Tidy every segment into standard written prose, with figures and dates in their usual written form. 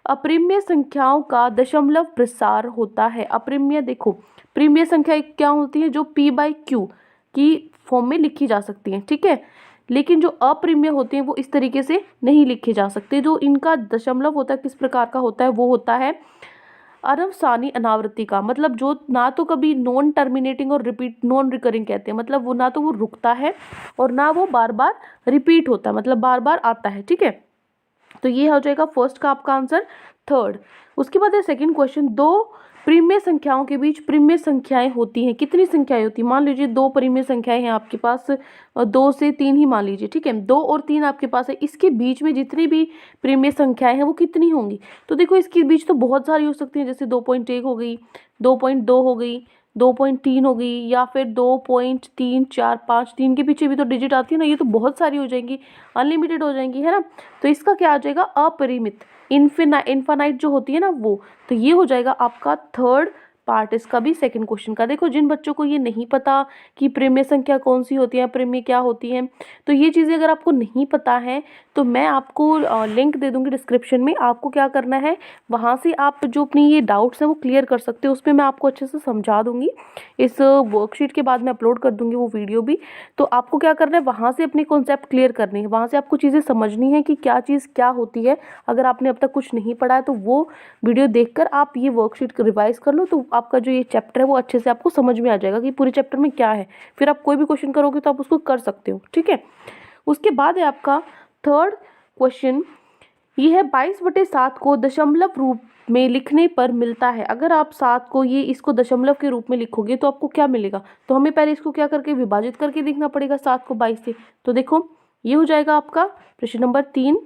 अप्रिमेय संख्याओं का दशमलव प्रसार होता है। अप्रिमेय, देखो प्रिमेय संख्या क्या होती है, जो p/q की फॉर्म में लिखी जा सकती है, ठीक है। लेकिन जो अप्रिमेय होते हैं वो इस तरीके से नहीं लिखे जा सकते। जो इनका दशमलव होता है किस प्रकार का होता है, वो होता है अनवसानी अनावृत्ति का। मतलब जो ना तो कभी नॉन टर्मिनेटिंग और रिपीट नॉन रिकरिंग कहते हैं, मतलब वो ना तो वो रुकता है और ना वो बार बार रिपीट होता है, मतलब बार बार आता है, ठीक है। तो ये हो जाएगा फर्स्ट का आपका आंसर। थर्ड, उसके बाद है सेकंड क्वेश्चन, दो प्रिमेय संख्याओं के बीच प्रिमेय संख्याएं होती हैं। कितनी संख्याएं होती हैं, मान लीजिए दो प्रिमेय संख्याएं हैं आपके पास, 2 से 3 ही मान लीजिए, ठीक है। 2 और 3 आपके पास है, इसके बीच में जितनी भी प्रिमेय संख्याएं हैं वो कितनी होंगी। तो देखो इसके बीच तो बहुत सारी हो सकती हैं, जैसे 2.1 हो गई, 2.2 हो गई, 2.3 हो गई, या फिर 2.3 4 5, 3 के पीछे भी तो डिजिट आती है ना, ये तो बहुत सारी हो जाएंगी, अनलिमिटेड हो जाएंगी, है ना। तो इसका क्या आ जाएगा, अपरिमित, इनफाइनाइट जो होती है ना वो। तो ये हो जाएगा आपका थर्ड पार्ट इसका भी, सेकंड क्वेश्चन का। देखो जिन बच्चों को ये नहीं पता कि प्रिमेय संख्या कौन सी होती है, प्रिमेय क्या होती है, तो ये चीज़ें अगर आपको नहीं पता है तो मैं आपको लिंक दे दूंगी डिस्क्रिप्शन में। आपको क्या करना है, वहाँ से आप जो अपनी ये डाउट्स हैं वो क्लियर कर सकते हो, उसमें मैं आपको अच्छे से समझा दूंगी। इस वर्कशीट के बाद मैं अपलोड कर दूंगी वो वीडियो भी। तो आपको क्या करना है, वहाँ से अपने कॉन्सेप्ट क्लियर करने हैं, वहाँ से आपको चीज़ें समझनी है कि क्या चीज़ क्या होती है। अगर आपने अब तक कुछ नहीं पढ़ा है तो वो वीडियो देखकर आप ये वर्कशीट रिवाइज कर लो, तो आपका जो ये चैप्टर है वो अच्छे से आपको समझ में आ जाएगा कि पूरे चैप्टर में क्या है। फिर आप कोई भी क्वेश्चन करोगे तो आप उसको कर सकते हो, ठीक है। उसके बाद है आपका थर्ड क्वेश्चन, ये है 22/7 को दशमलव रूप में लिखने पर मिलता है। अगर आप 7 को ये इसको दशमलव के रूप में लिखोगे तो आपको क्या मिलेगा, तो हमें पहले इसको क्या करके विभाजित करके लिखना पड़ेगा 7 को 22 से। तो देखो ये हो जाएगा आपका प्रश्न नंबर 3।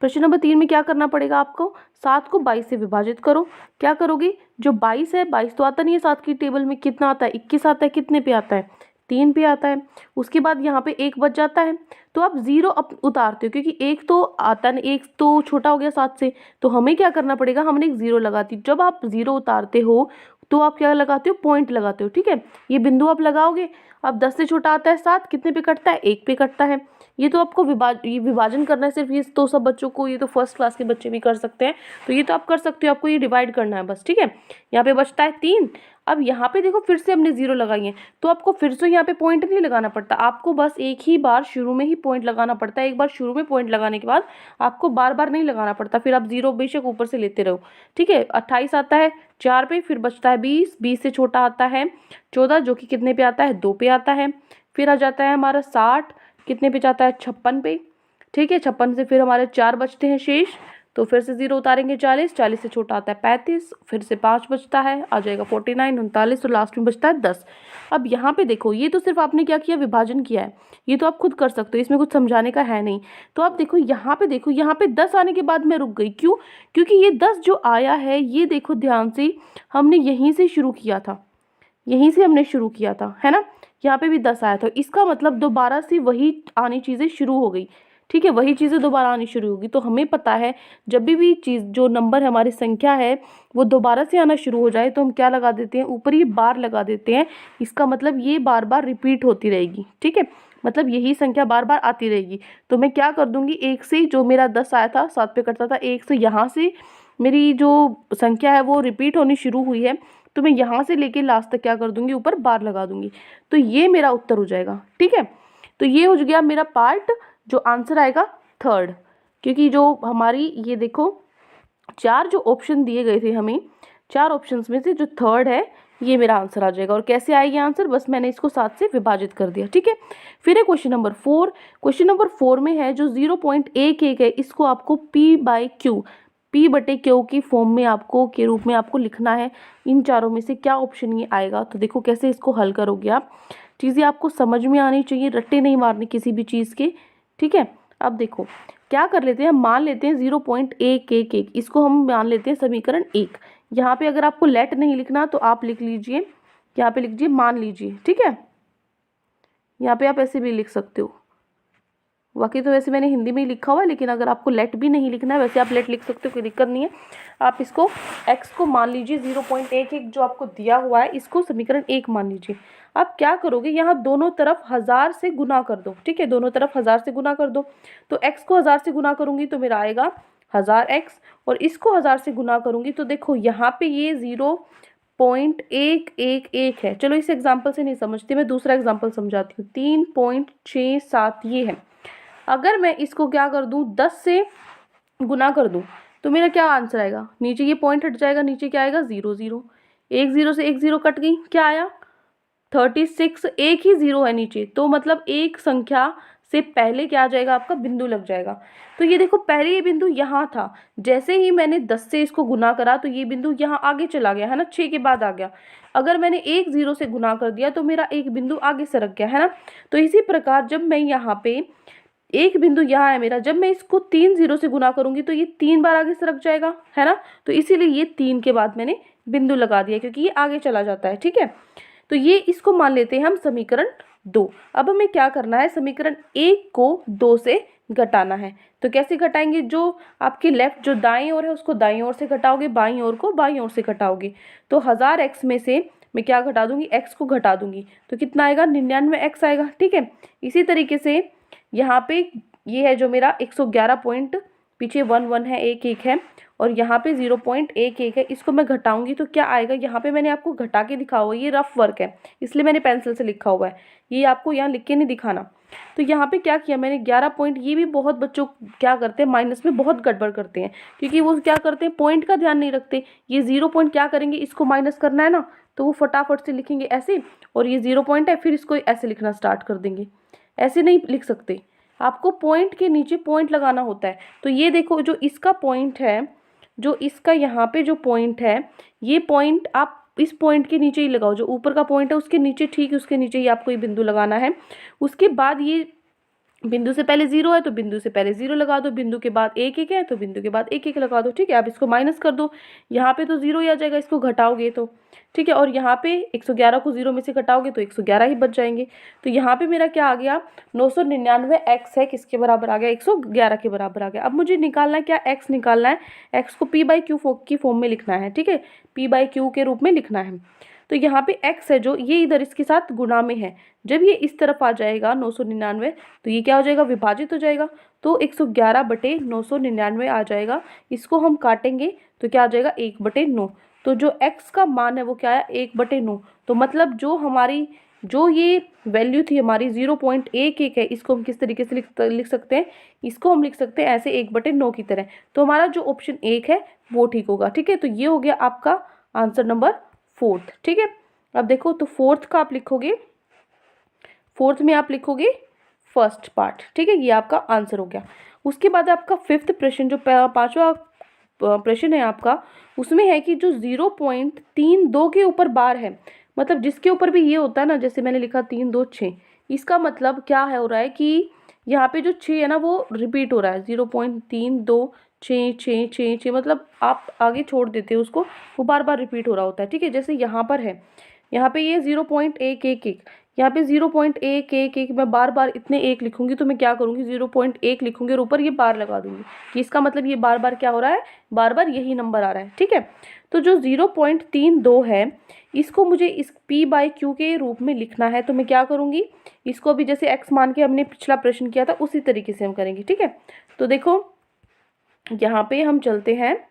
प्रश्न नंबर 3 में क्या करना पड़ेगा आपको, 7 को 22 से विभाजित करो। क्या करोगे, जो 22 है, 22 तो आता नहीं है 7 की टेबल में, कितना आता है, 21 आता है, कितने पे आता है, 3 पे आता है। उसके बाद यहाँ पे 1 बच जाता है, तो आप 0 उतारते हो, क्योंकि 1 तो आता नहीं, 1 तो छोटा हो गया 7 से, तो हमें क्या करना पड़ेगा, हमने एक 0 लगाती। जब आप 0 उतारते हो तो आप क्या लगाते हो, पॉइंट लगाते हो, ठीक है। ये बिंदु आप लगाओगे। अब 10 से छोटा आता है 7, कितने पे कटता है, 1 पे कटता है। ये तो आपको ये विभाजन करना है सिर्फ, ये तो सब बच्चों को, ये तो फर्स्ट क्लास के बच्चे भी कर सकते हैं, तो ये तो आप कर सकते हो, आपको ये डिवाइड करना है बस, ठीक है। यहाँ पे बचता है 3। अब यहाँ पे देखो फिर से हमने 0 लगाई है, तो आपको फिर से यहाँ पे पॉइंट नहीं लगाना पड़ता, आपको बस एक ही बार शुरू में ही पॉइंट लगाना पड़ता है। एक बार शुरू में पॉइंट लगाने के बाद आपको बार बार नहीं लगाना पड़ता, फिर आप 0 बेशक ऊपर से लेते रहो, ठीक है। 28 आता है 4 पे, फिर बचता है 20, 20 से छोटा आता है 14, जो कि कितने पे आता है, 2 पे आता है। फिर आ जाता है हमारा 60, कितने पे जाता है, 56 पे, ठीक है। 56 से फिर हमारे 4 बचते हैं शेष, तो फिर से 0 उतारेंगे 40, 40 से छोटा आता है 35, फिर से 5 बचता है, आ जाएगा 49, 39, और लास्ट में बचता है 10। अब यहाँ पे देखो, ये तो सिर्फ आपने क्या किया, विभाजन किया है, ये तो आप खुद कर सकते हो, इसमें कुछ समझाने का है नहीं। तो आप देखो यहाँ पे, देखो यहाँ पे 10 आने के बाद मैं रुक गई, क्यों, क्योंकि ये 10 जो आया है, ये देखो ध्यान से, हमने यहीं से शुरू किया था, यहीं से हमने शुरू किया था, है ना। यहाँ पे भी 10 आया था, इसका मतलब दोबारा से वही आनी चीज़ें शुरू हो गई, ठीक है, वही चीज़ें दोबारा आनी शुरू होगी। तो हमें पता है जब भी चीज़, जो नंबर है, हमारी संख्या है, वो दोबारा से आना शुरू हो जाए तो हम क्या लगा देते हैं, ऊपर ही बार लगा देते हैं। इसका मतलब ये बार बार रिपीट होती रहेगी, ठीक है, मतलब यही संख्या बार बार आती रहेगी। तो मैं क्या कर दूंगी, 1 से, जो मेरा 10 आया था 7 पे कटता था, 1 से यहाँ से मेरी जो संख्या है वो रिपीट होनी शुरू हुई है, तो मैं यहाँ से लेके लास्ट तक क्या कर दूंगी, ऊपर बार लगा दूंगी। तो ये मेरा उत्तर हो जाएगा, ठीक है। तो ये हो गया मेरा पार्ट, जो आंसर आएगा थर्ड। क्योंकि जो हमारी ये देखो 4 जो ऑप्शन दिए गए थे हमें, 4 ऑप्शंस में से जो थर्ड है ये मेरा आंसर आ जाएगा। और कैसे आएगा आंसर, बस मैंने इसको 7 से विभाजित कर दिया, ठीक है। फिर है क्वेश्चन नंबर 4। क्वेश्चन नंबर 4 में है जो 0.11 है, इसको आपको p/q, p/q की फॉर्म में आपको, के रूप में आपको लिखना है। इन चारों में से क्या ऑप्शन ये आएगा, तो देखो कैसे इसको हल करोगे आप। चीज़ें आपको समझ में आनी चाहिए, रट्टे नहीं मारने किसी भी चीज़ के, ठीक है। अब देखो क्या कर लेते हैं, मान लेते हैं 0.111, इसको हम मान लेते हैं समीकरण 1। यहाँ पे अगर आपको लेट नहीं लिखना तो आप लिख लीजिए, यहाँ पे लिख लीजिए मान लीजिए, ठीक है। यहाँ पे आप ऐसे भी लिख सकते हो, बाकी तो वैसे मैंने हिंदी में ही लिखा हुआ है, लेकिन अगर आपको लेट भी नहीं लिखना है वैसे आप लेट लिख सकते हो, कोई दिक्कत नहीं है। आप इसको x को मान लीजिए 0.11 जो आपको दिया हुआ है, इसको समीकरण 1 मान लीजिए। आप क्या करोगे, यहाँ दोनों तरफ 1000 से गुना कर दो, ठीक है, दोनों तरफ 1000 से गुना कर दो। तो x को 1000 से गुना करूंगी तो मेरा आएगा 1000x और इसको 1000 से गुना करूँगी तो देखो यहाँ पे ये 0.111 है। चलो इस एग्जाम्पल से नहीं समझती, मैं दूसरा एग्जाम्पल समझाती हूँ। 3.67 ये है। अगर मैं इसको क्या कर दूँ 10 से गुना कर दूँ तो मेरा क्या आंसर आएगा, नीचे ये पॉइंट हट जाएगा, नीचे क्या आएगा 0 0, एक 0 से एक 0 कट गई, क्या आया 36, एक ही 0 है नीचे, तो मतलब एक संख्या से पहले क्या आ जाएगा आपका बिंदु लग जाएगा। तो ये देखो पहले ये बिंदु यहाँ था, जैसे ही मैंने 10 से इसको गुना करा तो ये बिंदु यहाँ आगे चला गया है ना, 6 के बाद आ गया। अगर मैंने एक 0 से गुना कर दिया तो मेरा एक बिंदु आगे सरक गया है ना। तो इसी प्रकार जब मैं यहाँ पे एक बिंदु यहाँ है मेरा, जब मैं इसको 3 0 से गुना करूंगी तो ये 3 बार आगे सरक जाएगा है ना। तो इसीलिए ये 3 के बाद मैंने बिंदु लगा दिया क्योंकि ये आगे चला जाता है। ठीक है, तो ये इसको मान लेते हैं हम समीकरण 2। अब हमें क्या करना है, समीकरण 1 को 2 से घटाना है। तो कैसे घटाएंगे, जो आपके लेफ्ट जो दाएं ओर है उसको दाईं ओर से घटाओगे, बाईं ओर को बाईं ओर से घटाओगे। तो 1000x में से मैं क्या घटा दूंगी, x को घटा दूंगी तो कितना आएगा 99x आएगा। ठीक है, इसी तरीके से यहाँ पे ये है जो मेरा 111 पॉइंट, पीछे 1 1 है, 1 1 है और यहाँ पे 0.11 है, इसको मैं घटाऊंगी तो क्या आएगा। यहाँ पे मैंने आपको घटा के दिखा हुआ है, ये रफ वर्क है इसलिए मैंने पेंसिल से लिखा हुआ है, ये आपको यहाँ लिख के नहीं दिखाना। तो यहाँ पे क्या किया मैंने 11 पॉइंट, ये भी बहुत बच्चों क्या करते हैं माइनस में बहुत गड़बड़ करते हैं क्योंकि वो क्या करते हैं पॉइंट का ध्यान नहीं रखते। ये 0 पॉइंट क्या करेंगे, इसको माइनस करना है ना तो वो फटाफट से लिखेंगे ऐसे, और ये 0 पॉइंट है फिर इसको ऐसे लिखना स्टार्ट कर देंगे, ऐसे नहीं लिख सकते, आपको पॉइंट के नीचे पॉइंट लगाना होता है। तो ये देखो जो इसका पॉइंट है, जो इसका यहाँ पे जो पॉइंट है, ये पॉइंट आप इस पॉइंट के नीचे ही लगाओ, जो ऊपर का पॉइंट है उसके नीचे, ठीक उसके नीचे ही आपको ये बिंदु लगाना है। उसके बाद ये बिंदु से पहले 0 है तो बिंदु से पहले 0 लगा दो, बिंदु के बाद 1 1 है तो बिंदु के बाद 1 1 लगा दो। ठीक है, अब इसको माइनस कर दो, यहाँ पे तो 0 ही आ जाएगा, इसको घटाओगे तो ठीक है, और यहाँ पे 111 को 0 में से घटाओगे तो 111 ही बच जाएंगे। तो यहाँ पे मेरा क्या आ गया 999x है, किसके बराबर आ गया 111 के बराबर आ गया। अब मुझे निकालना है क्या, x निकालना है, x को p/q की फॉर्म में लिखना है। ठीक है, p/q के रूप में लिखना है। तो यहाँ पे x है जो ये इधर इसके साथ गुणा में है, जब ये इस तरफ आ जाएगा 999 तो ये क्या हो जाएगा विभाजित हो जाएगा, तो 111/999 आ जाएगा। इसको हम काटेंगे तो क्या आ जाएगा 1/9। तो जो x का मान है वो क्या है 1/9। तो मतलब जो हमारी जो ये वैल्यू थी हमारी 0.11 है, इसको हम किस तरीके से लिख सकते हैं, इसको हम लिख सकते हैं ऐसे 1/9 की तरह। तो हमारा जो ऑप्शन 1 है वो ठीक होगा। ठीक है, तो ये हो गया आपका आंसर नंबर 4। ठीक है, अब देखो तो 4th का आप लिखोगे, 4th में आप लिखोगे फर्स्ट पार्ट। ठीक है, ये आपका आंसर हो गया। उसके बाद आपका 5th प्रश्न, जो 5वां प्रश्न है आपका, उसमें है कि जो 0.32 के ऊपर बार है, मतलब जिसके ऊपर भी ये होता है ना, जैसे मैंने लिखा 3 2 6, इसका मतलब क्या है हो रहा है कि यहाँ पे जो 6 है ना वो रिपीट हो रहा है, 0.32 6 6 6 6, मतलब आप आगे छोड़ देते हो उसको, वो बार बार रिपीट हो रहा होता है। ठीक है, जैसे यहाँ पर है, यहाँ पे ये 0.111, यहाँ पे 0.111, मैं बार बार इतने 1 लिखूंगी तो मैं क्या करूँगी 0.1 लिखूंगी और ऊपर ये बार लगा दूंगी कि इसका मतलब ये बार बार क्या हो रहा है, बार बार यही नंबर आ रहा है। ठीक है, तो जो 0.32 है इसको मुझे इस p/q के रूप में लिखना है, तो मैं क्या करूँगी, इसको भी जैसे x मान के हमने पिछला प्रश्न किया था उसी तरीके से हम करेंगे। ठीक है, तो देखो यहाँ पे हम चलते हैं,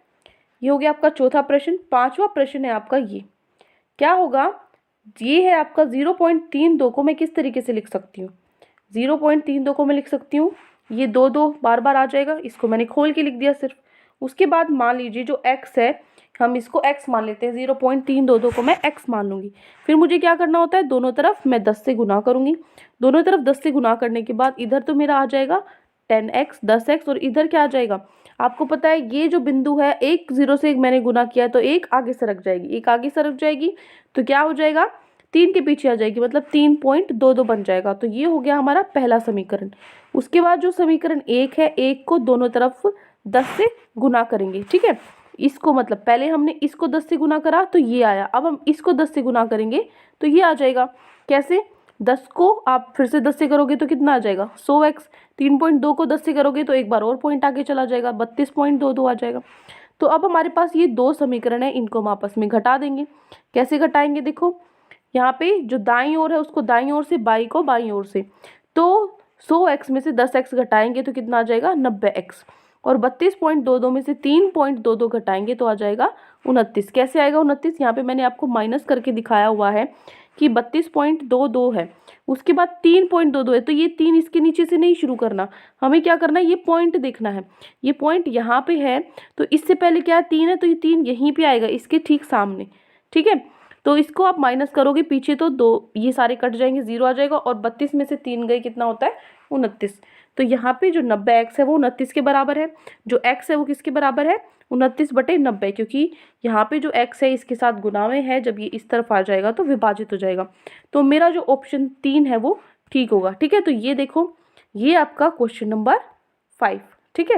ये हो गया आपका चौथा प्रश्न। 5वां प्रश्न है आपका, ये क्या होगा, ये है आपका 0.32 को मैं किस तरीके से लिख सकती हूँ, 0.32 को मैं लिख सकती हूँ, ये 2 2 बार बार आ जाएगा, इसको मैंने खोल के लिख दिया सिर्फ। उसके बाद मान लीजिए जो x है, हम इसको x मान लेते हैं, 0.32 को मैं x मान लूँगी। फिर मुझे क्या करना होता है, दोनों तरफ मैं 10 से गुना करूँगी, दोनों तरफ 10 से गुना करने के बाद इधर तो मेरा आ जाएगा 10x 10x, और इधर क्या आ जाएगा, आपको पता है ये जो बिंदु है, एक 0 से मैंने गुना किया तो एक आगे सरक जाएगी, एक आगे सरक जाएगी तो क्या हो जाएगा 3 के पीछे आ जाएगी, मतलब 3.22 बन जाएगा। तो ये हो गया हमारा पहला समीकरण। उसके बाद जो समीकरण 1 है, 1 को दोनों तरफ 10 से गुना करेंगे। ठीक है, इसको मतलब पहले हमने इसको 10 से गुना करा तो ये आया, अब हम इसको 10 से गुना करेंगे तो ये आ जाएगा। कैसे, 10 को आप फिर से 10 से करोगे तो कितना आ जाएगा 100x, 3.2 को 10 से करोगे तो एक बार और पॉइंट आगे चला जाएगा, 32.22 आ जाएगा। तो अब हमारे पास ये 2 समीकरण है, इनको हम आपस में घटा देंगे। कैसे घटाएंगे, देखो यहाँ पे जो दाईं ओर है उसको दाईं ओर से, बाई को बाईं ओर से, तो 100x में से 10x घटाएंगे तो कितना आ जाएगा 90x। और 32.22 में से 3.22 घटाएंगे तो आ जाएगा 29। कैसे आएगा 29? यहाँ पे मैंने आपको माइनस करके दिखाया हुआ है कि 32.22 है, उसके बाद 3.22 है, तो ये 3 इसके नीचे से नहीं शुरू करना, हमें क्या करना है, ये पॉइंट देखना है। ये पॉइंट यहाँ पे है, तो इससे पहले क्या है, 3 है, तो ये 3 यहीं पे आएगा, इसके ठीक सामने। ठीक है, तो इसको आप माइनस करोगे पीछे तो 2 ये सारे कट जाएंगे, 0 आ जाएगा, और 32 में से 3 गए, कितना होता है 29। तो यहाँ पे जो 90x है वो 29 के बराबर है, जो x है वो किसके बराबर है, 29/90, क्योंकि यहाँ पे जो x है इसके साथ गुना में है, जब ये इस तरफ आ जाएगा तो विभाजित हो जाएगा। तो मेरा जो ऑप्शन 3 है वो ठीक होगा। ठीक है, तो ये देखो, ये आपका क्वेश्चन नंबर 5। ठीक है,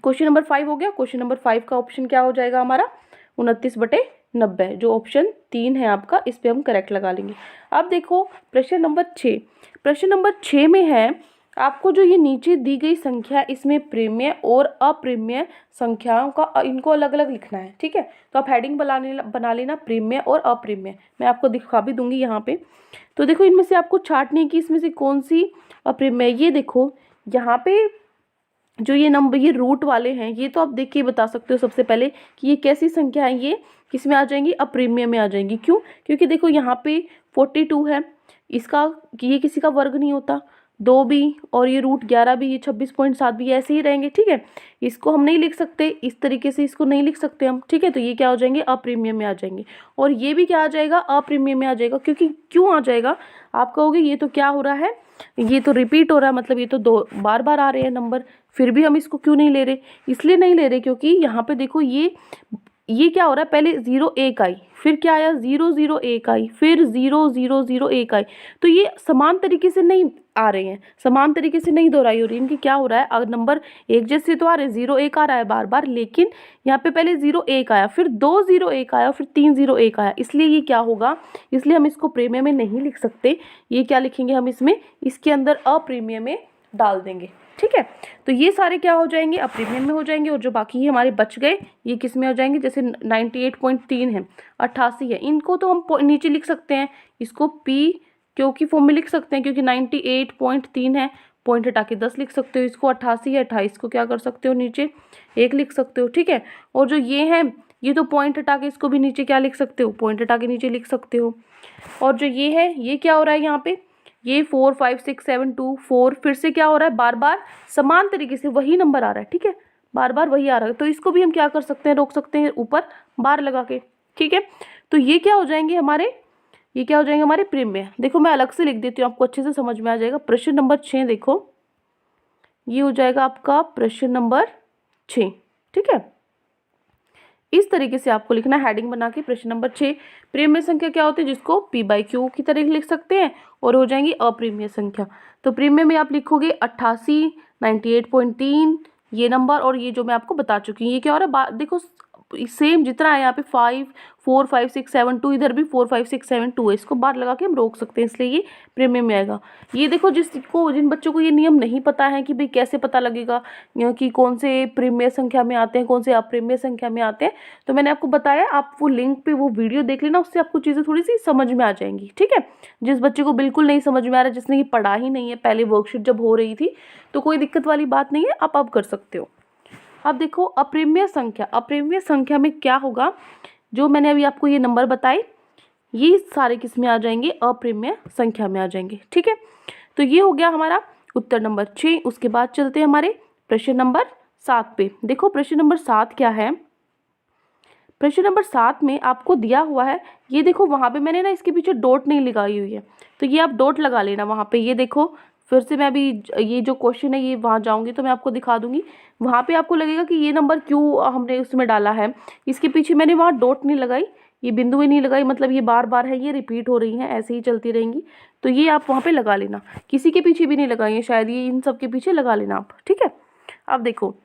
क्वेश्चन नंबर 5 हो गया। क्वेश्चन नंबर 5 का ऑप्शन क्या हो जाएगा हमारा, 29/90, जो ऑप्शन 3 है आपका, इस पे हम करेक्ट लगा लेंगे। अब देखो प्रश्न नंबर 6। प्रश्न नंबर 6 में है, आपको जो ये नीचे दी गई संख्या, इसमें प्रेम्य और अप्रेम्य संख्याओं का इनको अलग अलग लिखना है। ठीक है, तो आप हेडिंग बना लेना प्रेम्य और अप्रेम्य, मैं आपको दिखा भी दूंगी यहाँ पे। तो देखो, इनमें से आपको छांटनी है कि इसमें से कौन सी अप्रेम्य। ये देखो यहाँ पे जो ये नंबर, ये रूट वाले हैं, ये तो आप देख के बता सकते हो सबसे पहले कि ये कैसी संख्या है, ये किस में आ जाएंगी, अप्रेम्य में आ जाएंगी। क्यों? क्योंकि देखो यहाँ पे 42 है, इसका ये किसी का वर्ग नहीं होता, 2 भी, और ये √11 भी, ये 26.7 भी, ऐसे ही रहेंगे। ठीक है, इसको हम नहीं लिख सकते इस तरीके से, इसको नहीं लिख सकते हम। ठीक है, तो ये क्या हो जाएंगे, अप्रेम्य में आ जाएंगे। और ये भी क्या आ जाएगा, अप्रेम्य में आ जाएगा। क्योंकि क्यों आ जाएगा, आप कहोगे ये तो क्या हो रहा है, ये तो रिपीट हो रहा है, मतलब ये तो 2 बार बार आ रहे हैं नंबर, फिर भी हम इसको क्यों नहीं ले रहे। इसलिए नहीं ले रहे क्योंकि यहाँ पे देखो, ये क्या हो रहा है, पहले 0 1 आई, फिर क्या आया 0 0 1 आई, फिर 0 0 0 1 आई, तो ये समान तरीके से नहीं आ रहे हैं, समान तरीके से नहीं दोहराई हो रही, इनकी क्या हो रहा है, अगर नंबर एक जैसे तो आ रहे हैं, 0 1 आ रहा है बार बार, लेकिन यहाँ पे पहले 0 1 आया, फिर 2 0 1 आया, फिर 3 0 1 आया, इसलिए ये क्या होगा, इसलिए हम इसको प्रेम्य में नहीं लिख सकते। ये क्या लिखेंगे हम इसमें, इसके अंदर अप्रेम्य में डाल देंगे। ठीक है, तो ये सारे क्या हो जाएंगे, अप्रेम्य में हो जाएंगे, और जो बाकी हमारे बच गए ये किस में हो जाएंगे, जैसे 98.3 है, 88 है, इनको तो हम नीचे लिख सकते हैं, इसको P क्योंकि फॉर्म में लिख सकते हैं, क्योंकि 98.3 है, पॉइंट हटा के 10 लिख सकते हो, इसको 88 है, 28 को क्या कर सकते हो, नीचे 1 लिख सकते हो। ठीक है, और जो ये है, ये तो पॉइंट हटा के इसको भी नीचे क्या लिख सकते हो, पॉइंट हटा के नीचे लिख सकते हो। और जो ये है, ये क्या हो रहा है यहाँ पे, ये 4 5 6 7 2 4, फिर से क्या हो रहा है, बार बार समान तरीके से वही नंबर आ रहा है। ठीक है, बार बार वही आ रहा है, तो इसको भी हम क्या कर सकते हैं, रोक सकते हैं ऊपर बार लगा के। ठीक है, तो ये क्या हो जाएंगे हमारे, ये क्या हो जाएंगे हमारे प्रेम्य। देखो मैं अलग से लिख देती हूँ, आपको अच्छे से समझ में आ जाएगा। प्रश्न नंबर 6 देखो, ये हो जाएगा आपका प्रश्न नंबर 6। ठीक है, इस तरीके से आपको लिखना, हेडिंग बना के। प्रश्न नंबर 6, प्रेम्य संख्या क्या होती है, जिसको P/Q की तरह लिख सकते हैं, और हो जाएंगी अप्रेम्य संख्या। तो प्रेम्य में आप लिखोगे 88, 98.3 ये नंबर, और ये जो मैं आपको बता चुकी हूँ, ये क्या हो रहा है, देखो सेम जितना है यहाँ पे 5 4 5 6 7 2, इधर भी 4 5 6 7 2 है, इसको बार लगा के हम रोक सकते हैं, इसलिए ये प्रेम्य में आएगा। ये देखो, जिन बच्चों को ये नियम नहीं पता है कि भाई कैसे पता लगेगा कि कौन से प्रेम्य संख्या में आते हैं, कौन से अप्रेम्य संख्या में आते हैं, तो मैंने आपको बताया, आप वो लिंक पे वो वीडियो देख लेना, उससे आपको चीज़ें थोड़ी सी समझ में आ जाएंगी। ठीक है, जिस बच्चे को बिल्कुल नहीं समझ में आ रहा है, जिसने ये पढ़ा ही नहीं है पहले वर्कशीट जब हो रही थी, तो कोई दिक्कत वाली बात नहीं है, आप अब कर सकते हो। अब देखो अप्रेम्य संख्या, अप्रेम्य संख्या में क्या होगा, जो मैंने अभी आपको ये नंबर बताए, ये सारे किस में आ जाएंगे, अप्रेम्य संख्या में आ जाएंगे। ठीक है, तो ये हो गया हमारा उत्तर नंबर 6। उसके बाद चलते हैं हमारे प्रश्न नंबर 7 पे। देखो प्रश्न नंबर 7 क्या है, प्रश्न नंबर 7 में आपको दिया हुआ है, ये देखो वहाँ पे मैंने ना इसके पीछे डॉट नहीं लगाई हुई है, तो ये आप डॉट लगा लेना वहाँ पे। ये देखो फिर से मैं अभी ये जो क्वेश्चन है ये वहाँ जाऊँगी तो मैं आपको दिखा दूँगी, वहाँ पे आपको लगेगा कि ये नंबर क्यों हमने उसमें डाला है, इसके पीछे मैंने वहाँ डॉट नहीं लगाई, ये बिंदु भी नहीं लगाई, मतलब ये बार बार है, ये रिपीट हो रही हैं, ऐसे ही चलती रहेंगी, तो ये आप वहाँ पे लगा लेना। किसी के पीछे भी नहीं लगाइए, शायद ये इन सब के पीछे लगा लेना आप। ठीक है, अब देखो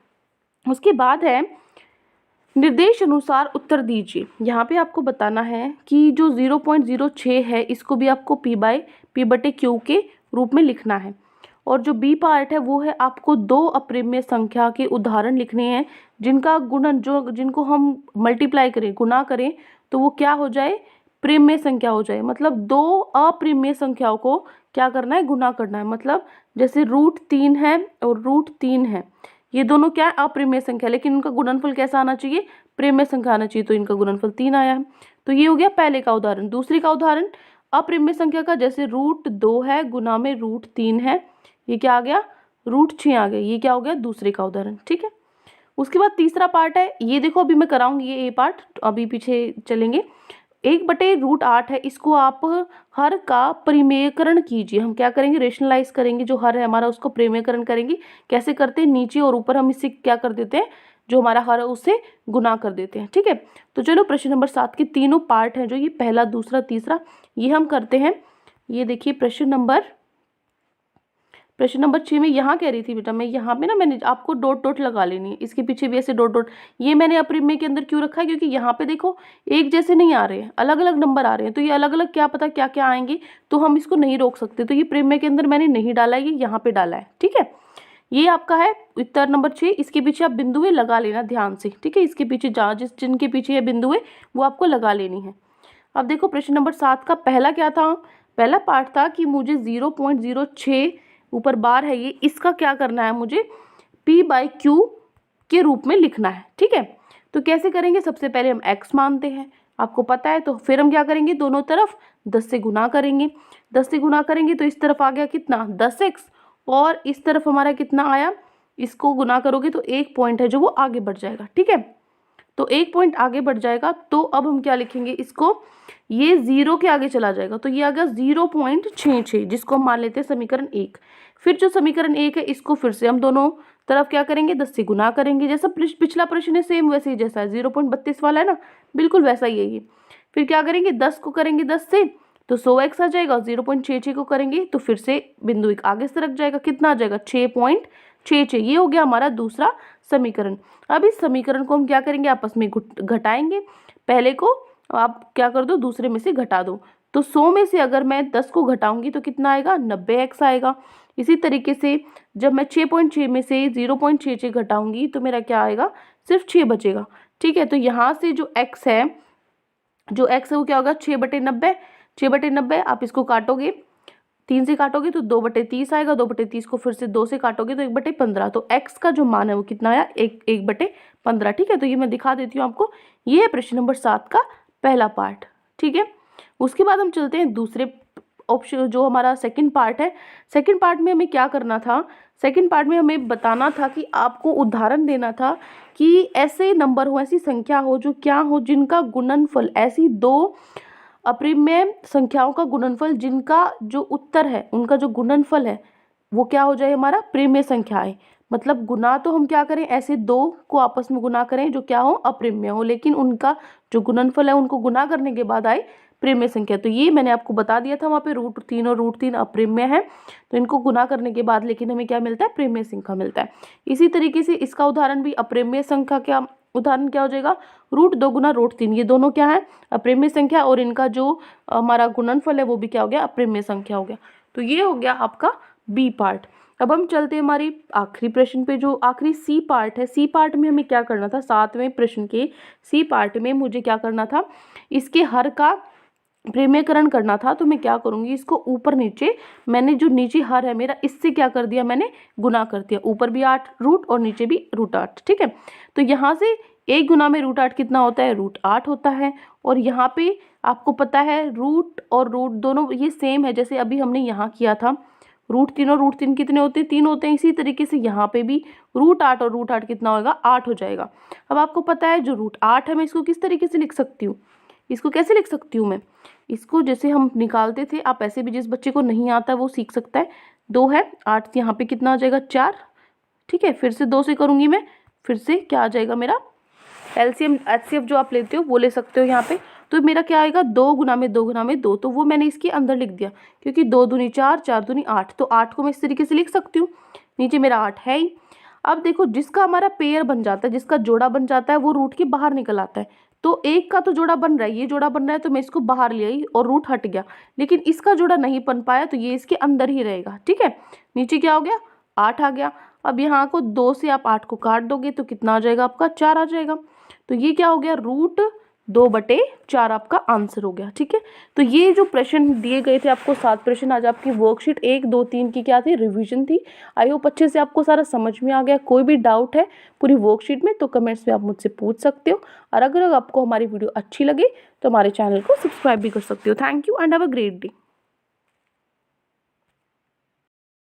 उसके बाद है निर्देश अनुसार उत्तर दीजिए। यहाँ पे आपको बताना है कि जो 0.06 है इसको भी आपको P/Q के रूप में लिखना है, और जो बी पार्ट है वो है आपको 2 अप्रेम्य संख्या के उदाहरण लिखने हैं, जिनका गुणन जिनको हम मल्टीप्लाई करें, गुना करें, तो वो क्या हो जाए, प्रेम्य संख्या हो जाए। मतलब 2 अप्रेम्य संख्याओं को क्या करना है, गुना करना है। मतलब जैसे √3 है और √3 है, ये दोनों क्या है, अप्रिमेय संख्या, लेकिन उनका गुणनफल कैसा आना चाहिए, प्रिमेय संख्या आना चाहिए, तो इनका गुणनफल 3 आया है। तो ये हो गया पहले का उदाहरण। दूसरे का उदाहरण अप्रिमेय संख्या का, जैसे √2 है गुना में √3 है, ये क्या आ गया, √6 आ गया। ये क्या हो गया, दूसरे का उदाहरण। ठीक है, उसके बाद तीसरा पार्ट है, ये देखो अभी मैं कराऊंगी ये ए पार्ट, अभी पीछे चलेंगे। 1/√8 है, इसको आप हर का परिमेयकरण कीजिए। हम क्या करेंगे, रेशनलाइज करेंगे, जो हर है हमारा उसको परिमेयकरण करेंगे। कैसे करते हैं, नीचे और ऊपर हम इससे क्या कर देते हैं, जो हमारा हर है उससे गुना कर देते हैं। ठीक है, तो चलो प्रश्न नंबर 7 के तीनों पार्ट हैं, जो ये पहला दूसरा तीसरा, ये हम करते हैं। ये देखिए प्रश्न नंबर 6 में यहाँ कह रही थी बेटा मैं, यहाँ पे ना मैंने आपको डॉट डॉट लगा लेनी है, इसके पीछे भी ऐसे डॉट डॉट। ये मैंने अप्रिमेय के अंदर क्यों रखा है, क्योंकि यहाँ पे देखो एक जैसे नहीं आ रहे हैं, अलग अलग नंबर आ रहे हैं, तो ये अलग अलग क्या पता क्या क्या आएंगे, तो हम इसको नहीं रोक सकते। तो ये प्रिमेय के अंदर मैंने नहीं डाला है, ये यहाँ पे डाला है। ठीक है, ये आपका है उत्तर नंबर 6। इसके पीछे आप बिंदुएं लगा लेना ध्यान से। ठीक है, इसके पीछे जहाँ जिनके पीछे ये बिंदुएं वो आपको लगा लेनी है। अब देखो प्रश्न नंबर 7 का पहला क्या था, पहला पार्ट था कि मुझे 0.06 ऊपर बार है ये, इसका क्या करना है, मुझे p/q के रूप में लिखना है। ठीक है, तो कैसे करेंगे, सबसे पहले हम x मानते हैं, आपको पता है, तो फिर हम क्या करेंगे, दोनों तरफ 10 से गुना करेंगे। 10 से गुना करेंगे तो इस तरफ आ गया कितना, 10x, और इस तरफ हमारा कितना आया, इसको गुना करोगे तो 1 पॉइंट है जो वो आगे बढ़ जाएगा। ठीक है, तो 1 पॉइंट आगे बढ़ जाएगा, तो अब हम क्या लिखेंगे इसको, ये 0 के आगे चला जाएगा, तो ये आ गया 0.66, जिसको हम मान लेते हैं समीकरण 1। फिर जो समीकरण 1 है, इसको फिर से हम दोनों तरफ क्या करेंगे, 10 से गुना करेंगे, जैसा पिछला प्रश्न है सेम वैसे ही, जैसा 0.32 वाला है ना, बिल्कुल वैसा ही है ये। फिर क्या करेंगे, 10 को करेंगे 10 से तो 100x आ जाएगा, 0.66 को करेंगे तो फिर से बिंदु एक आगे से रख जाएगा, कितना आ जाएगा, 6.66। ये हो गया हमारा दूसरा समीकरण। अब इस समीकरण को हम क्या करेंगे, आपस में घटाएंगे। पहले को आप क्या कर दो, दूसरे में से घटा दो, तो 100 में से अगर मैं 10 को घटाऊंगी तो कितना आएगा, 90x आएगा। इसी तरीके से जब मैं 6.6 में से 0.66 घटाऊंगी तो मेरा क्या आएगा, सिर्फ 6 बचेगा। ठीक है, तो यहाँ से जो x है, वो क्या होगा, 6/90। 6/90 आप इसको काटोगे, 3 से काटोगे तो 2/30 आएगा, 2/30 को फिर से 2 से काटोगे तो 1/15। तो x का जो मान है वो कितना आया, 1/15। ठीक है, तो ये मैं दिखा देती हूँ आपको। ये है प्रश्न नंबर 7 का पहला पार्ट। ठीक है, उसके बाद हम चलते हैं दूसरे ऑप्शन, जो हमारा सेकंड पार्ट है। सेकंड पार्ट में हमें क्या करना था, सेकंड पार्ट में हमें बताना था कि आपको उदाहरण देना था कि ऐसे नंबर हो, ऐसी संख्या हो जो क्या हो, जिनका गुणनफल, ऐसी दो अप्रिमेय संख्याओं का गुणनफल जिनका जो उत्तर है, उनका जो गुणनफल है वो क्या हो जाए, हमारा प्रिमेय संख्याएं। मतलब गुना तो हम क्या करें, ऐसे दो को आपस में गुना करें जो क्या हो, अप्रिमेय हो, लेकिन उनका जो गुणनफल है उनको गुना करने के बाद आए प्रिमेय संख्या। तो ये मैंने आपको बता दिया था वहाँ पे, √3 और √3 अप्रिमेय है, तो इनको गुना करने के बाद लेकिन हमें क्या मिलता है, प्रिमेय संख्या मिलता है। इसी तरीके से इसका उदाहरण भी अप्रिमेय संख्या, क्या उदाहरण क्या हो जाएगा, √2 गुना √3, ये दोनों क्या है, अप्रिमेय संख्या, और इनका जो हमारा गुणनफल है वो भी क्या हो गया, अप्रिमेय संख्या हो गया। तो ये हो गया आपका बी पार्ट। अब हम चलते हैं हमारी आखिरी प्रश्न पे, जो आखिरी सी पार्ट है। सी पार्ट में हमें क्या करना था, 7वें प्रश्न के सी पार्ट में मुझे क्या करना था, इसके हर का प्रिमेयकरण करना था। तो मैं क्या करूंगी, इसको ऊपर नीचे, मैंने जो नीचे हर है मेरा, इससे क्या कर दिया, मैंने गुना कर दिया, ऊपर भी 8 रूट और नीचे भी √8। ठीक है, तो यहाँ से 1 गुना में √8 कितना होता है, √8 होता है। और यहाँ पे आपको पता है रूट और रूट दोनों ये सेम है, जैसे अभी हमने यहाँ किया था, √3 और √3 कितने होते हैं, 3 होते हैं। इसी तरीके से यहाँ पे भी √8 और √8 कितना होगा, 8 हो जाएगा। अब आपको पता है जो √8 है, मैं इसको किस तरीके से लिख सकती हूँ, इसको कैसे लिख सकती हूँ मैं, इसको जैसे हम निकालते थे, आप ऐसे भी, जिस बच्चे को नहीं आता वो सीख सकता है। 2 है, 8 यहाँ पे कितना आ जाएगा, 4। ठीक है, फिर से 2 से करूँगी मैं, फिर से क्या आ जाएगा मेरा, एलसीएम एचसीएफ जो आप लेते हो वो ले सकते हो यहाँ पे। तो मेरा क्या आएगा, 2 गुना में 2 गुना में 2, तो वो मैंने इसके अंदर लिख दिया, क्योंकि 2 दूनी 4, 4 दूनी 8, तो 8 को मैं इस तरीके से लिख सकती हूँ। नीचे मेरा 8 है ही। अब देखो, जिसका हमारा पेयर बन जाता है, जिसका जोड़ा बन जाता है, वो रूट के बाहर निकल आता है। तो एक का तो जोड़ा बन रहा है, ये जोड़ा बन रहा है, तो मैं इसको बाहर ले आई और रूट हट गया, लेकिन इसका जोड़ा नहीं बन पाया, तो ये इसके अंदर ही रहेगा। ठीक है, नीचे क्या हो गया, 8 आ गया। अब यहाँ को 2 से आप 8 को काट दोगे तो कितना आ जाएगा आपका, 4 आ जाएगा। तो ये क्या हो गया, 2/4 आपका आंसर हो गया। ठीक है, तो ये जो प्रश्न दिए गए थे आपको 7 प्रश्न, आज आपकी वर्कशीट 1, 2, 3 की क्या थी, रिवीजन थी। आई होप अच्छे से आपको सारा समझ में आ गया। कोई भी डाउट है पूरी वर्कशीट में तो कमेंट्स में आप मुझसे पूछ सकते हो, और अगर आपको हमारी वीडियो अच्छी लगे तो हमारे चैनल को सब्सक्राइब भी कर सकते हो। Thank you and have a great day.